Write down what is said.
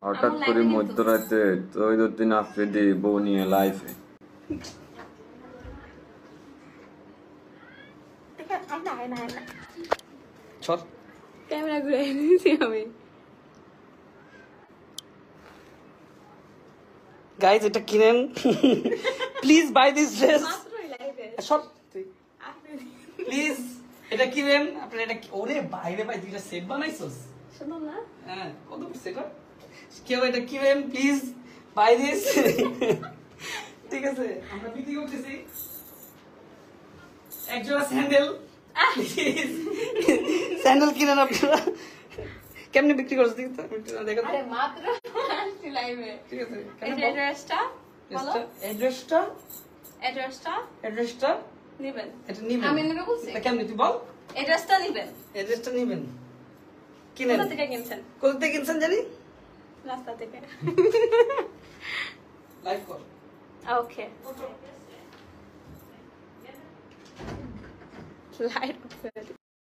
হঠাৎ করে মধ্যরাতে তৈরুদ্দিন আফ্রিদি বউ নিয়ে লাইফে। ক্যামেরা ঘুরে নিয়েছি আমি। গাইজ এটা কিনেন, প্লিজ বাই দিস ড্রেস। সব প্লিজ এটা কিনেন আপনি। এটা ওরে বাইরে ভাই দুইটা সেট বানাইছস, শুনুন না। হ্যাঁ কত পড়ছে এটা? কেউ এটা কিনেন প্লিজ বাই দিস। ঠিক আছে আমরা বিক্রি করতেছি একজোড়া স্যান্ডেল, স্যান্ডেল কিনেন আপনারা। কেমনে বিক্রি করছ দেখো তো, দেখো তো। আরে মাত্র আসছি লাইভে। ঠিক আছে এই অ্যাড্রেসটা বলো। অ্যাড্রেসটা নেবেন। এটা নিবেন। আমি নেব বলছি। এটা কেমনে তুই বল। অ্যাড্রেসটা নেবেন। অ্যাড্রেসটা নিবেন। কিনেন। কোথা থেকে কিনছেন? কোথা থেকে কিনছেন জানি? রাস্তা থেকে। লাইভ কর। ওকে। লাইট